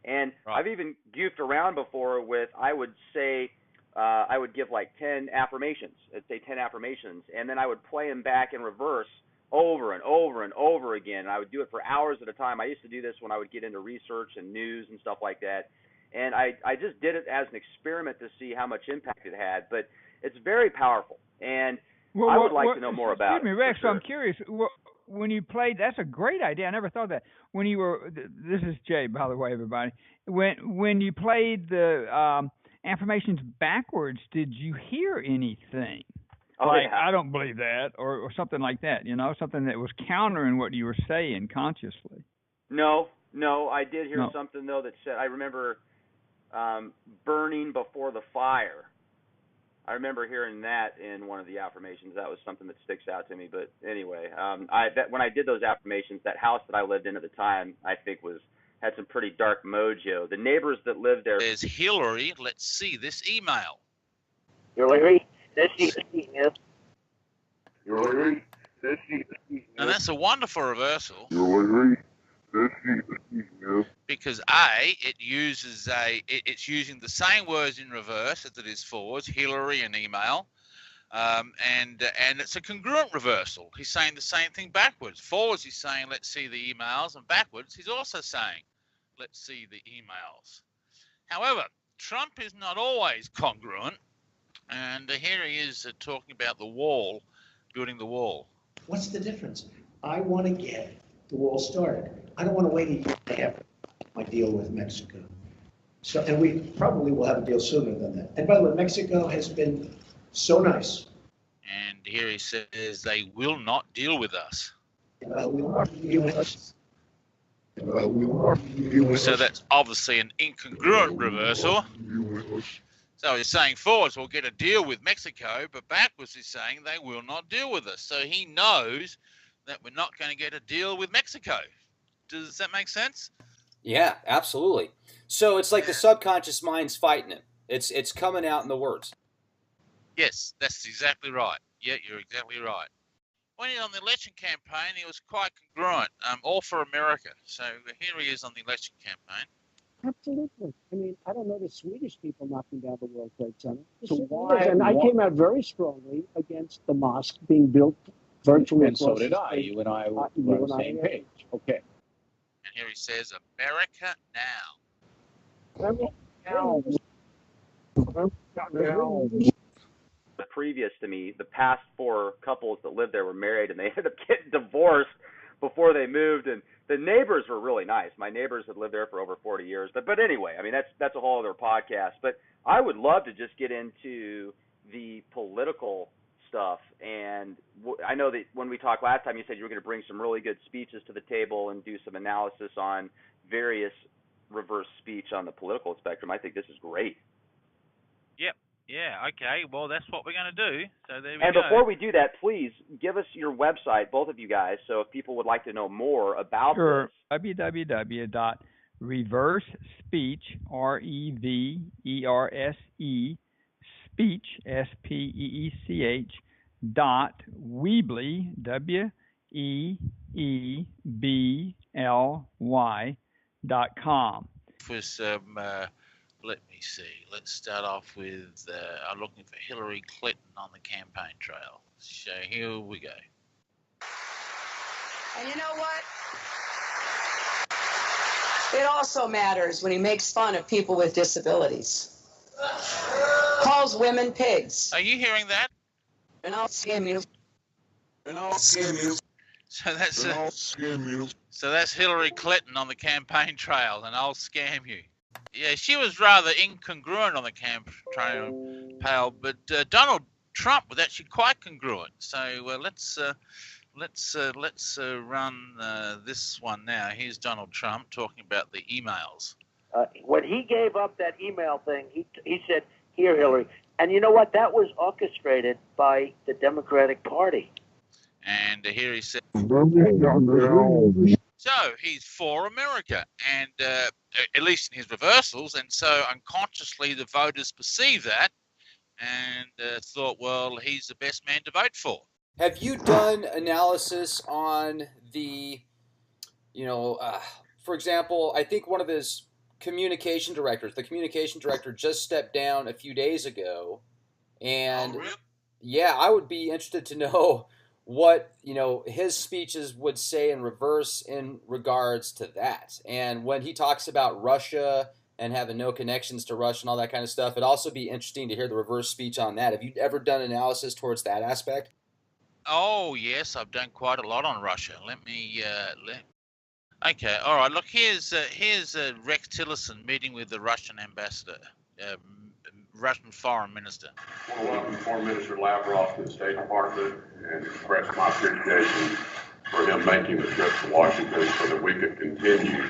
And I've even goofed around before with, I would say, I would give like 10 affirmations. I'd say 10 affirmations, and then I would play them back in reverse over and over and over again. And I would do it for hours at a time. I used to do this when I would get into research and news and stuff like that. And I just did it as an experiment to see how much impact it had. But it's very powerful, and I would like to know more about it. Excuse me, Rex, sure. I'm curious. When you played, that's a great idea. I never thought of that. When you were, this is Jay, by the way, everybody. When you played the affirmations backwards, did you hear anything? Oh, like, yeah. I don't believe that, or something like that, something that was countering what you were saying consciously. No, I did hear something, though, that said, I remember burning before the fire. I remember hearing that in one of the affirmations. That was something that sticks out to me. But anyway, when I did those affirmations, that house that I lived in at the time, I think had some pretty dark mojo. The neighbors that lived there. There's Hillary. Let's see this email. Hillary, this email. Hillary, this email. And that's a wonderful reversal. Hillary, this email. Because it's using the same words in reverse as it is forwards, Hillary and email, and it's a congruent reversal. He's saying the same thing backwards. Forwards, he's saying, let's see the emails, and backwards, he's also saying, let's see the emails. However, Trump is not always congruent, and here he is talking about the wall, building the wall. What's the difference? I want to get the wall started. I don't want to wait a year and a half for my deal with Mexico. So, and we probably will have a deal sooner than that. And by the way, Mexico has been so nice. And here he says they will not deal with us. We won't deal with us. So that's obviously an incongruent reversal. So he's saying forwards will get a deal with Mexico, but backwards he's saying they will not deal with us. So he knows that we're not going to get a deal with Mexico. Does that make sense? Yeah, absolutely. So it's like the subconscious mind's fighting him. It's coming out in the words. Yes, that's exactly right. Yeah, you're exactly right. When he was on the election campaign, he was quite congruent, all for America. So here he is on the election campaign. Absolutely. I mean, I don't know the Swedish people knocking down the World Trade Center. So why? And I came out very strongly against the mosque being built virtually and across so did the I. state. You and I were on the same page. Okay. And here he says, America now. I mean, now. Previous to me, the past 4 couples that lived there were married, and they ended up getting divorced before they moved. And the neighbors were really nice. My neighbors had lived there for over 40 years. But anyway, I mean, that's a whole other podcast. But I would love to just get into the political stuff. And I know that when we talked last time, you said you were going to bring some really good speeches to the table and do some analysis on various reverse speech on the political spectrum. I think this is great. Yep. Yeah, okay. Well, that's what we're going to do. So there we go. And before we do that, please give us your website, both of you guys, so if people would like to know more about this. www.reversespeech, REVERSE, speech, SPEECH, .weebly, WEEBLY.com. Was Let me see. Let's start off with I'm looking for Hillary Clinton on the campaign trail. So here we go. And you know what? It also matters when he makes fun of people with disabilities. Calls women pigs. Are you hearing that? And I'll scam you. And I'll scam you. So that's Hillary Clinton on the campaign trail, and I'll scam you. Yeah, she was rather incongruent on the campaign trail, but Donald Trump was actually quite congruent. So let's run this one now. Here's Donald Trump talking about the emails. When he gave up that email thing, he said, "Here, Hillary." And you know what? That was orchestrated by the Democratic Party. And here he said, so he's for America, and at least in his reversals, and so unconsciously the voters perceive that and thought, well, he's the best man to vote for. Have you done analysis on the, for example, I think one of his communication directors, the communication director just stepped down a few days ago, and yeah, I would be interested to know what his speeches would say in reverse in regards to that. And when he talks about Russia and having no connections to Russia and all that kind of stuff, it'd also be interesting to hear the reverse speech on that. Have you ever done analysis towards that aspect? Oh yes, I've done quite a lot on Russia. Okay, all right. Look, here's Rex Tillerson meeting with the Russian ambassador, Russian foreign minister. I want to welcome Foreign Minister Lavrov to the State Department and express my appreciation for him making the trip to Washington so that we could continue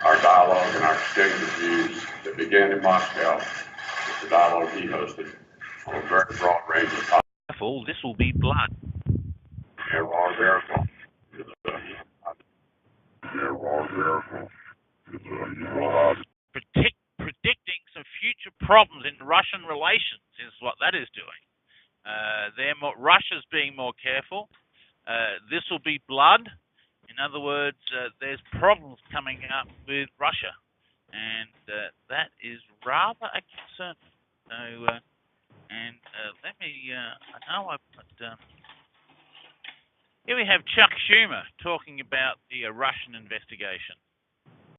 our dialogue and our exchange of views that began in Moscow with the dialogue he hosted on a very broad range of topics. Careful, this will be blood. Predicting some future problems in Russian relations is what that is doing. Russia's being more careful. This will be blood. In other words, there's problems coming up with Russia, and that is rather a concern. So, let me. I know I put. Here we have Chuck Schumer talking about the Russian investigations.